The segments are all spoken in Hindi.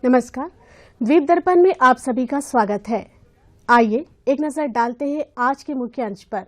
नमस्कार, द्वीप दर्पण में आप सभी का स्वागत है। आइए एक नजर डालते हैं आज के मुख्य अंश पर।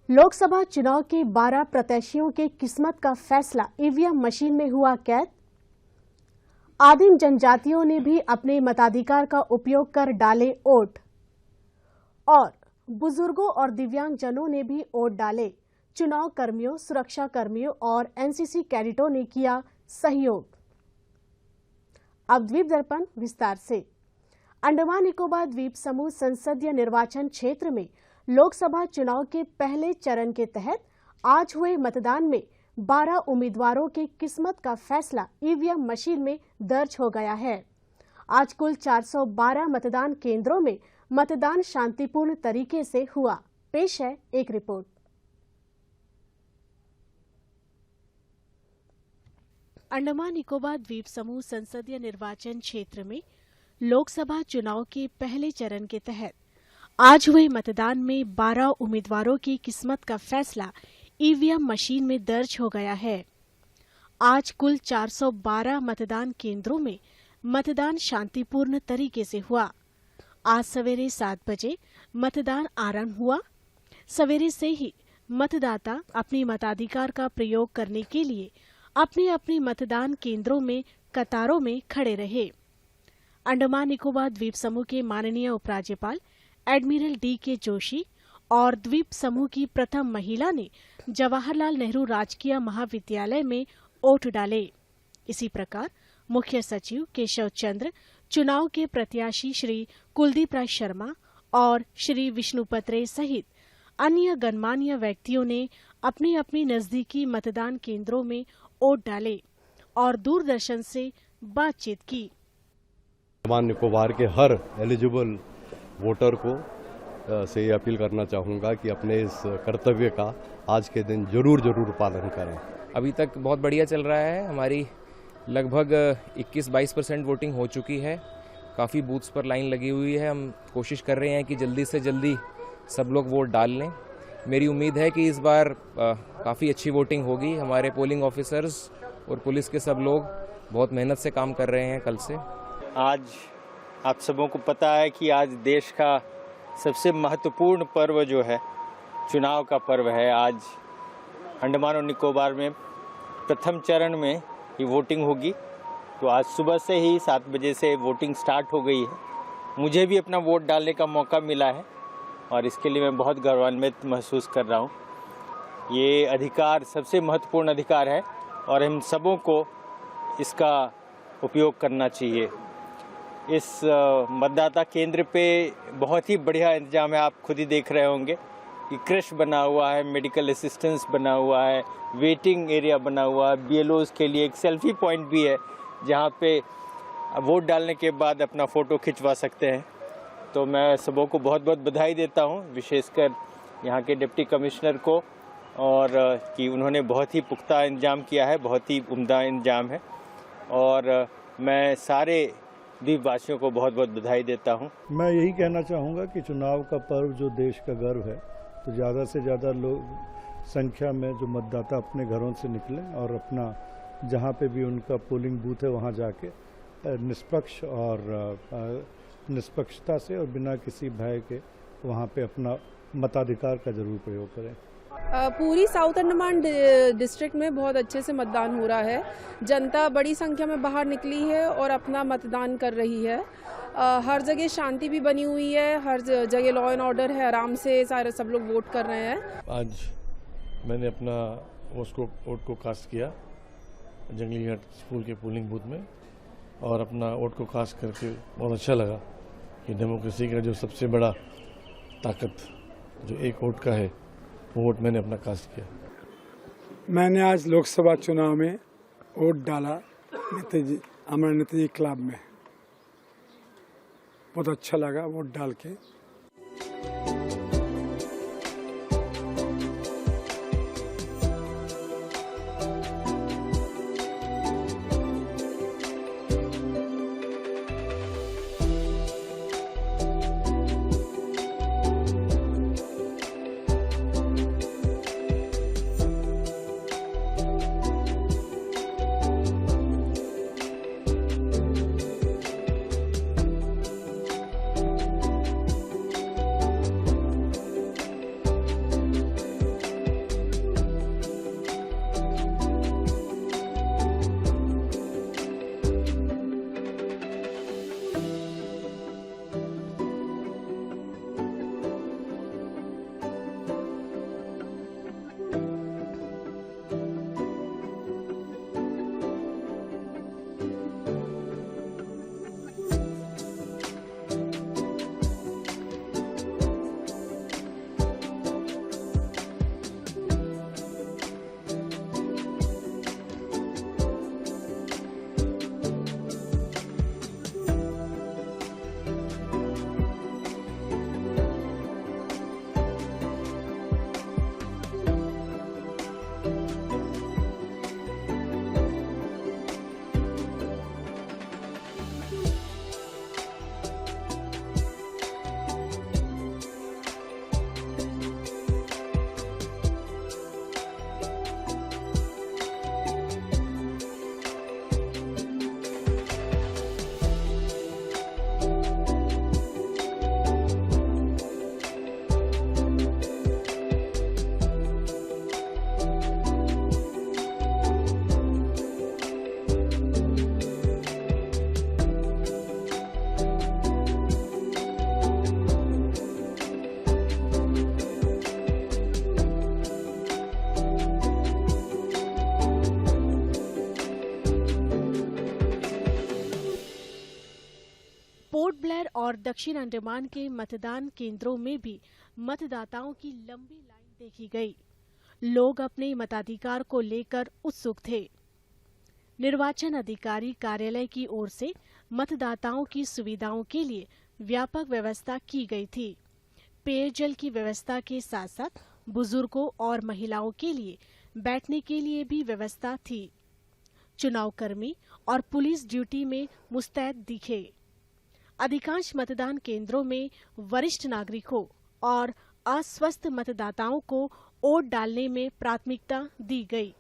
लोकसभा चुनाव के 12 प्रत्याशियों के किस्मत का फैसला ईवीएम मशीन में हुआ कैद। आदिम जनजातियों ने भी अपने मताधिकार का उपयोग कर डाले वोट और बुजुर्गों और दिव्यांगजनों ने भी वोट डाले। चुनाव कर्मियों, सुरक्षा कर्मियों और एनसीसी कैडेटों ने किया सहयोग। अब द्वीप दर्पण विस्तार से। अंडमान निकोबार द्वीप समूह संसदीय निर्वाचन क्षेत्र में लोकसभा चुनाव के पहले चरण के तहत आज हुए मतदान में 12 उम्मीदवारों की किस्मत का फैसला ईवीएम मशीन में दर्ज हो गया है। आज कुल 412 मतदान केंद्रों में मतदान शांतिपूर्ण तरीके से हुआ। पेश है एक रिपोर्ट। अंडमान निकोबार द्वीप समूह संसदीय निर्वाचन क्षेत्र में लोकसभा चुनाव के पहले चरण के तहत आज हुए मतदान में 12 उम्मीदवारों की किस्मत का फैसला ईवीएम मशीन में दर्ज हो गया है। आज कुल 412 मतदान केंद्रों में मतदान शांतिपूर्ण तरीके से हुआ। आज सवेरे 7 बजे मतदान आरंभ हुआ। सवेरे से ही मतदाता अपने मताधिकार का प्रयोग करने के लिए अपने अपने मतदान केंद्रों में कतारों में खड़े रहे। अंडमान निकोबार द्वीप समूह के माननीय उपराज्यपाल एडमिरल डी.के. जोशी और द्वीप समूह की प्रथम महिला ने जवाहरलाल नेहरू राजकीय महाविद्यालय में वोट डाले। इसी प्रकार मुख्य सचिव केशव चंद्र, चुनाव के प्रत्याशी श्री कुलदीप राय शर्मा और श्री विष्णुपत्रे सहित अन्य गणमान्य व्यक्तियों ने अपने अपने नजदीकी मतदान केंद्रों में वोट डाले और दूरदर्शन से बातचीत की। अंडमान निकोबार के हर एलिजिबल वोटर को से ये अपील करना चाहूँगा कि अपने इस कर्तव्य का आज के दिन जरूर पालन करें। अभी तक बहुत बढ़िया चल रहा है। हमारी लगभग 21-22% वोटिंग हो चुकी है। काफ़ी बूथ्स पर लाइन लगी हुई है। हम कोशिश कर रहे हैं कि जल्दी से जल्दी सब लोग वोट डाल लें। मेरी उम्मीद है कि इस बार काफ़ी अच्छी वोटिंग होगी। हमारे पोलिंग ऑफिसर्स और पुलिस के सब लोग बहुत मेहनत से काम कर रहे हैं कल से। आज आप सबों को पता है कि आज देश का सबसे महत्वपूर्ण पर्व जो है चुनाव का पर्व है। आज अंडमान और निकोबार में प्रथम चरण में ये वोटिंग होगी। तो आज सुबह से ही 7 बजे से वोटिंग स्टार्ट हो गई है। मुझे भी अपना वोट डालने का मौका मिला है और इसके लिए मैं बहुत गौरवान्वित महसूस कर रहा हूँ। ये अधिकार सबसे महत्वपूर्ण अधिकार है और हम सबों को इसका उपयोग करना चाहिए। इस मतदाता केंद्र पे बहुत ही बढ़िया इंतजाम है। आप खुद ही देख रहे होंगे कि क्रश बना हुआ है, मेडिकल असिस्टेंस बना हुआ है, वेटिंग एरिया बना हुआ है, बीएलओज़ के लिए एक सेल्फी पॉइंट भी है जहाँ पे वोट डालने के बाद अपना फ़ोटो खिंचवा सकते हैं। तो मैं सबों को बहुत बहुत बधाई देता हूँ, विशेषकर यहाँ के डिप्टी कमिश्नर को, और कि उन्होंने बहुत ही पुख्ता इंतजाम किया है, बहुत ही उम्दा इंतजाम है। और मैं सारे द्वीपवासियों को बहुत बहुत बधाई देता हूँ। मैं यही कहना चाहूँगा कि चुनाव का पर्व जो देश का गर्व है, तो ज़्यादा से ज़्यादा लोग संख्या में जो मतदाता अपने घरों से निकलें और अपना जहाँ पे भी उनका पोलिंग बूथ है वहाँ जाके निष्पक्ष और निष्पक्षता से और बिना किसी भय के वहाँ पे अपना मताधिकार का जरूर प्रयोग करें। पूरी साउथ अंडमान डिस्ट्रिक्ट में बहुत अच्छे से मतदान हो रहा है। जनता बड़ी संख्या में बाहर निकली है और अपना मतदान कर रही है। हर जगह शांति भी बनी हुई है, हर जगह लॉ एंड ऑर्डर है, आराम से सारे सब लोग वोट कर रहे हैं। आज मैंने अपना वोट को कास्ट किया जंगली घाट स्कूल के पोलिंग बूथ में और अपना वोट को कास्ट करके बहुत अच्छा लगा कि डेमोक्रेसी का जो सबसे बड़ा ताकत जो एक वोट का है, वो वोट मैंने अपना कास्ट किया। मैंने आज लोकसभा चुनाव में वोट डाला हमारे नेताजी क्लब में। बहुत अच्छा लगा वोट डाल के। और दक्षिण अंडमान के मतदान केंद्रों में भी मतदाताओं की लंबी लाइन देखी गई। लोग अपने मताधिकार को लेकर उत्सुक थे। निर्वाचन अधिकारी कार्यालय की ओर से मतदाताओं की सुविधाओं के लिए व्यापक व्यवस्था की गई थी। पेयजल की व्यवस्था के साथ साथ बुजुर्गों और महिलाओं के लिए बैठने के लिए भी व्यवस्था थी। चुनाव कर्मी और पुलिस ड्यूटी में मुस्तैद दिखे। अधिकांश मतदान केंद्रों में वरिष्ठ नागरिकों और अस्वस्थ मतदाताओं को वोट डालने में प्राथमिकता दी गई।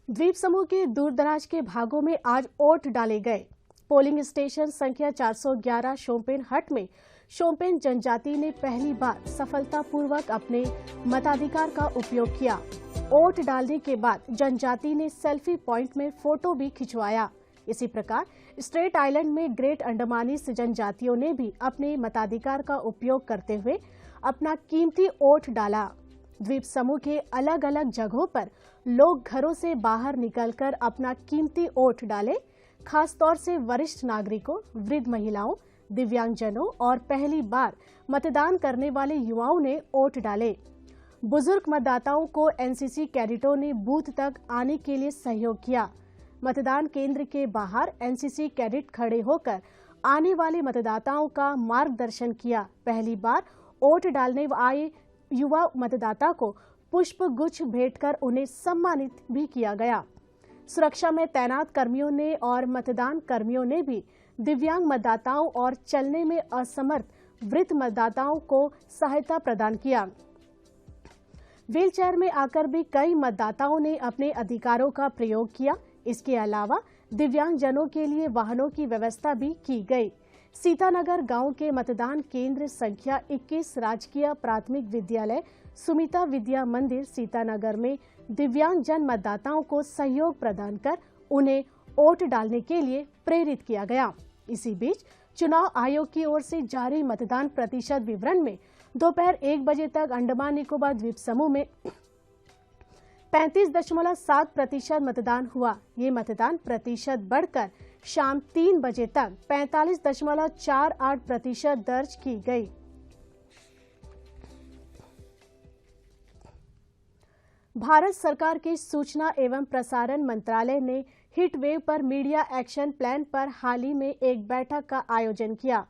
द्वीप समूह के दूरदराज के भागों में आज वोट डाले गए। पोलिंग स्टेशन संख्या 411 शोम्पेन हट में शोम्पेन जनजाति ने पहली बार सफलतापूर्वक अपने मताधिकार का उपयोग किया। वोट डालने के बाद जनजाति ने सेल्फी पॉइंट में फोटो भी खिंचवाया। इसी प्रकार स्ट्रेट आइलैंड में ग्रेट अंडमानीज जनजातियों ने भी अपने मताधिकार का उपयोग करते हुए अपना कीमती वोट डाला। द्वीप समूह के अलग अलग जगहों पर लोग घरों से बाहर निकलकर अपना कीमती वोट डाले। खासतौर से वरिष्ठ नागरिकों, वृद्ध महिलाओं, दिव्यांगजनों और पहली बार मतदान करने वाले युवाओं ने वोट डाले। बुजुर्ग मतदाताओं को एनसीसी कैडेटों ने बूथ तक आने के लिए सहयोग किया। मतदान केंद्र के बाहर एनसीसी कैडेट खड़े होकर आने वाले मतदाताओं का मार्गदर्शन किया। पहली बार वोट डालने आए युवा मतदाता को पुष्प गुच्छ भेंट कर उन्हें सम्मानित भी किया गया। सुरक्षा में तैनात कर्मियों ने और मतदान कर्मियों ने भी दिव्यांग मतदाताओं और चलने में असमर्थ वृद्ध मतदाताओं को सहायता प्रदान किया। व्हीलचेयर में आकर भी कई मतदाताओं ने अपने अधिकारों का प्रयोग किया। इसके अलावा दिव्यांगजनों के लिए वाहनों की व्यवस्था भी की गई। सीतानगर गांव के मतदान केंद्र संख्या 21 राजकीय प्राथमिक विद्यालय सुमिता विद्या मंदिर सीतानगर में दिव्यांगजन मतदाताओं को सहयोग प्रदान कर उन्हें वोट डालने के लिए प्रेरित किया गया। इसी बीच चुनाव आयोग की ओर से जारी मतदान प्रतिशत विवरण में दोपहर 1 बजे तक अंडमान निकोबार द्वीप समूह में 35.7% मतदान हुआ। ये मतदान प्रतिशत बढ़कर शाम 3 बजे तक 45.48% दर्ज की गई। भारत सरकार के सूचना एवं प्रसारण मंत्रालय ने हीट वेव पर मीडिया एक्शन प्लान पर हाल ही में एक बैठक का आयोजन किया।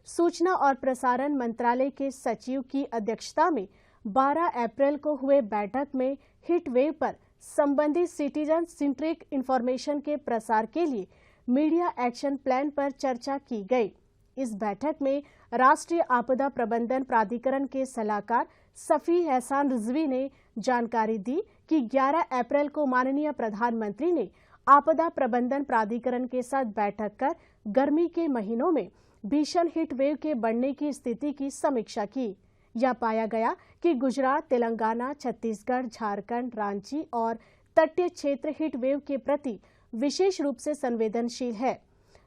सूचना और प्रसारण मंत्रालय के सचिव की अध्यक्षता में 12 अप्रैल को हुए बैठक में हीट वेव पर संबंधित सिटीजन सेंट्रिक इंफॉर्मेशन के प्रसार के लिए मीडिया एक्शन प्लान पर चर्चा की गई। इस बैठक में राष्ट्रीय आपदा प्रबंधन प्राधिकरण के सलाहकार सफी एहसान रिजवी ने जानकारी दी कि 11 अप्रैल को माननीय प्रधानमंत्री ने आपदा प्रबंधन प्राधिकरण के साथ बैठक कर गर्मी के महीनों में भीषण हीट वेव के बढ़ने की स्थिति की समीक्षा की। यह पाया गया कि गुजरात, तेलंगाना, छत्तीसगढ़, झारखंड, रांची और तटीय क्षेत्र हीट वेव के प्रति विशेष रूप से संवेदनशील है।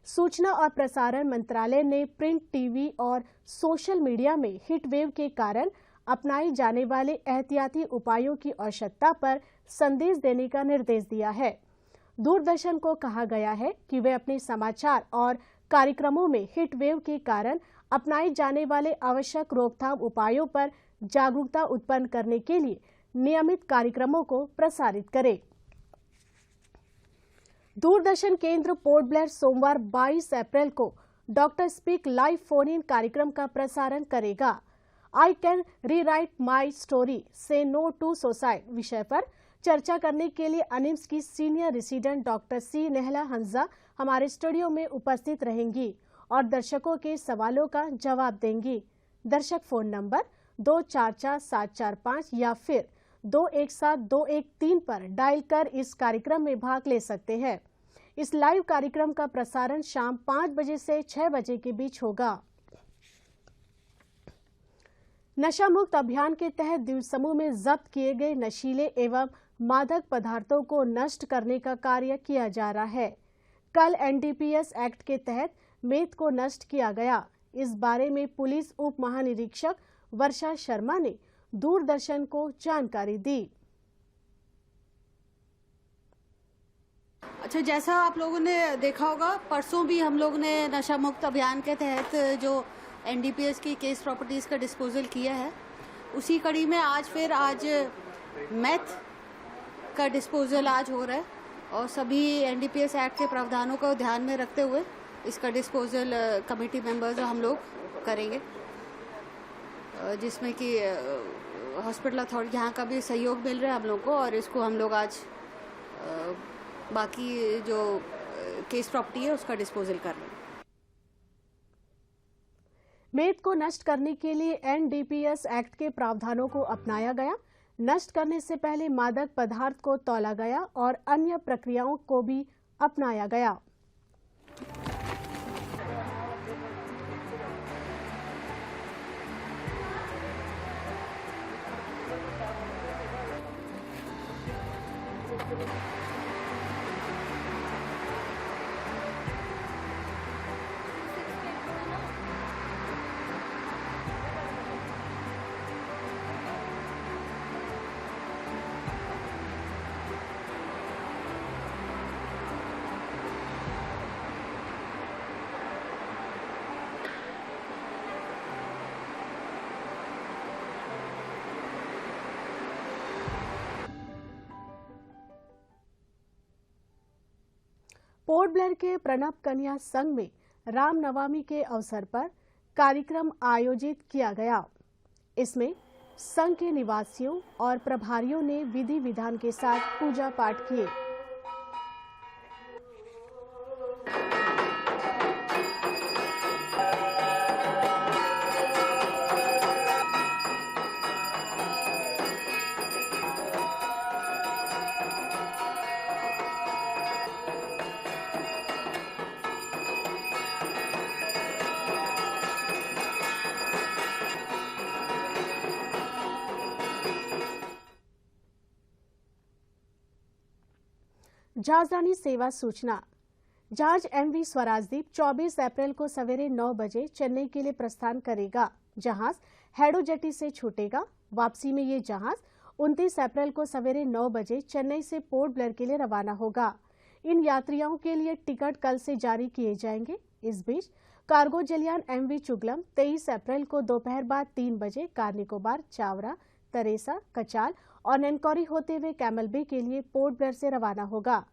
सूचना और प्रसारण मंत्रालय ने प्रिंट, टीवी और सोशल मीडिया में हीट वेव के कारण अपनाए जाने वाले एहतियाती उपायों की आवश्यकता पर संदेश देने का निर्देश दिया है। दूरदर्शन को कहा गया है कि वे अपने समाचार और कार्यक्रमों में हीट वेव के कारण अपनाए जाने वाले आवश्यक रोकथाम उपायों पर जागरूकता उत्पन्न करने के लिए नियमित कार्यक्रमों को प्रसारित करें। दूरदर्शन केंद्र पोर्ट ब्लेयर सोमवार 22 अप्रैल को doctor speak live phone in कार्यक्रम का प्रसारण करेगा। I can rewrite my story से नो टू सुसाइड विषय पर चर्चा करने के लिए अनिम्स की senior resident doctor C Nehla Hamza हमारे स्टूडियो में उपस्थित रहेंगी और दर्शकों के सवालों का जवाब देंगी। दर्शक फोन नंबर 244745 या फिर 217213 पर डायल कर इस कार्यक्रम में भाग ले सकते हैं। इस लाइव कार्यक्रम का प्रसारण शाम 5 बजे से 6 बजे के बीच होगा। नशा मुक्त अभियान के तहत द्वीप समूह में जब्त किए गए नशीले एवं मादक पदार्थों को नष्ट करने का कार्य किया जा रहा है। कल एनडीपीएस एक्ट के तहत मेद को नष्ट किया गया। इस बारे में पुलिस उप महानिरीक्षक वर्षा शर्मा ने दूरदर्शन को जानकारी दी। अच्छा, जैसा आप लोगों ने देखा होगा, परसों भी हम लोग ने नशा मुक्त अभियान के तहत जो एनडीपीएस की केस प्रॉपर्टीज का डिस्पोजल किया है, उसी कड़ी में आज मैथ का डिस्पोजल आज हो रहा है और सभी एनडीपीएस एक्ट के प्रावधानों को ध्यान में रखते हुए इसका डिस्पोजल कमेटी मेंबर्स हम लोग करेंगे, जिसमें कि हॉस्पिटल अथॉरिटी यहाँ का भी सहयोग मिल रहा है हम लोग को, और इसको हम लोग आज बाकी जो केस प्रॉपर्टी है उसका डिस्पोजल कर रहे हैं। मेद को नष्ट करने के लिए एनडीपीएस एक्ट के प्रावधानों को अपनाया गया। नष्ट करने से पहले मादक पदार्थ को तौला गया और अन्य प्रक्रियाओं को भी अपनाया गया। पोर्ट ब्लेयर के प्रणब कन्या संघ में रामनवमी के अवसर पर कार्यक्रम आयोजित किया गया। इसमें संघ के निवासियों और प्रभारियों ने विधि विधान के साथ पूजा पाठ किए। जहाजरानी सेवा सूचना। जहाज एमवी स्वराजदीप 24 अप्रैल को सवेरे 9 बजे चेन्नई के लिए प्रस्थान करेगा। जहाज हेडो जेटी से छूटेगा। वापसी में ये जहाज 29 अप्रैल को सवेरे 9 बजे चेन्नई से पोर्ट ब्लेयर के लिए रवाना होगा। इन यात्रियों के लिए टिकट कल से जारी किए जाएंगे। इस बीच कार्गो जलियान एमवी चुगलम 23 अप्रैल को दोपहर बाद 3 बजे कार निकोबार, चावरा, तरेसा, कचाल और ननकौरी होते हुए कैमल बे के लिए पोर्ट ब्लेयर से रवाना होगा।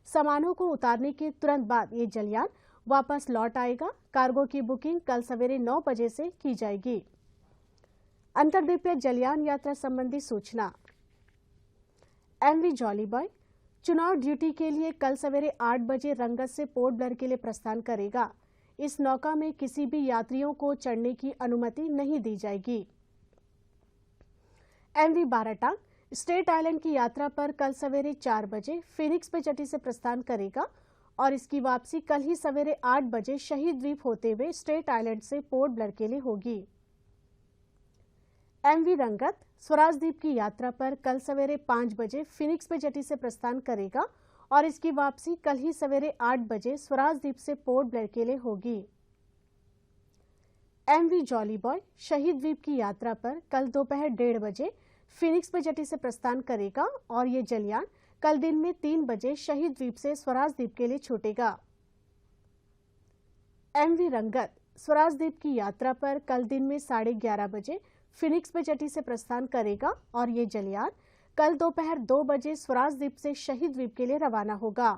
सामानों को उतारने के तुरंत बाद ये जलियान वापस लौट आएगा। कार्गो की बुकिंग कल सवेरे 9 बजे से की जाएगी। अंतर्द्वीपीय जलियान यात्रा संबंधी सूचना। एमवी जॉली बॉय चुनाव ड्यूटी के लिए कल सवेरे 8 बजे रंगत से पोर्ट ब्लेयर के लिए प्रस्थान करेगा। इस नौका में किसी भी यात्रियों को चढ़ने की अनुमति नहीं दी जाएगी। एमवी बाराटांग स्टेट आइलैंड की यात्रा पर कल सवेरे 4 बजे फिनिक्स पे जेटी से प्रस्थान करेगा और इसकी वापसी कल ही सवेरे 8 बजे शहीद द्वीप होते हुए स्टेट आइलैंड से पोर्ट ब्लेयर के लिए होगी। एमवी रंगत स्वराजदीप की यात्रा पर कल सवेरे 5 बजे फिनिक्स पे जेटी से प्रस्थान करेगा और इसकी वापसी कल ही सवेरे 8 बजे स्वराजदीप से पोर्ट ब्लेयर के लिए होगी। एमवी जॉली बॉय शहीद द्वीप की यात्रा पर कल दोपहर 1:30 बजे फिनिक्स पे जेटी से प्रस्थान करेगा और ये जलियान कल दिन में 3 बजे शहीद द्वीप से स्वराज द्वीप के लिए छूटेगा। एमवी रंगत स्वराज द्वीप की यात्रा पर कल दिन में 11:30 बजे फिनिक्स पे जेटी से प्रस्थान करेगा और ये जलयान कल दोपहर 2 बजे स्वराज द्वीप से शहीद द्वीप के लिए रवाना होगा।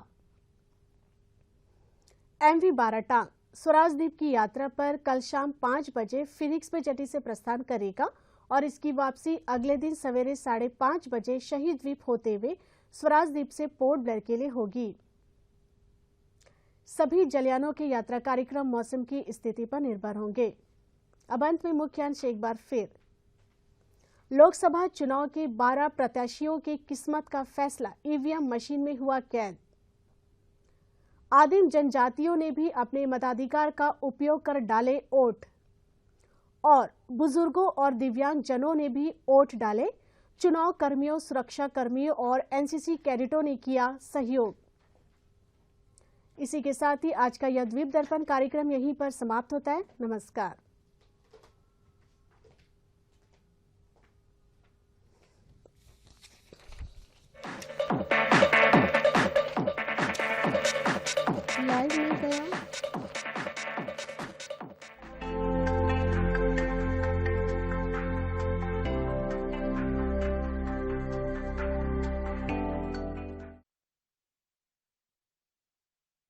एमवी बाराटांग स्वराज द्वीप की यात्रा पर कल शाम 5 बजे फिनिक्स पे जेटी से प्रस्थान करेगा और इसकी वापसी अगले दिन सवेरे 5:30 बजे शहीद द्वीप होते हुए स्वराज द्वीप से पोर्ट ब्लेयर के लिए होगी। सभी जलयानों के यात्रा कार्यक्रम मौसम की स्थिति पर निर्भर होंगे। अब अंत में मुख्यांश एक बार फिर। लोकसभा चुनाव के 12 प्रत्याशियों की किस्मत का फैसला ईवीएम मशीन में हुआ कैद। आदिम जनजातियों ने भी अपने मताधिकार का उपयोग कर डाले वोट और बुजुर्गों और दिव्यांग जनों ने भी वोट डाले। चुनाव कर्मियों, सुरक्षा कर्मियों और एनसीसी कैडेटों ने किया सहयोग। इसी के साथ ही आज का यह द्वीप दर्पण कार्यक्रम यहीं पर समाप्त होता है। नमस्कार।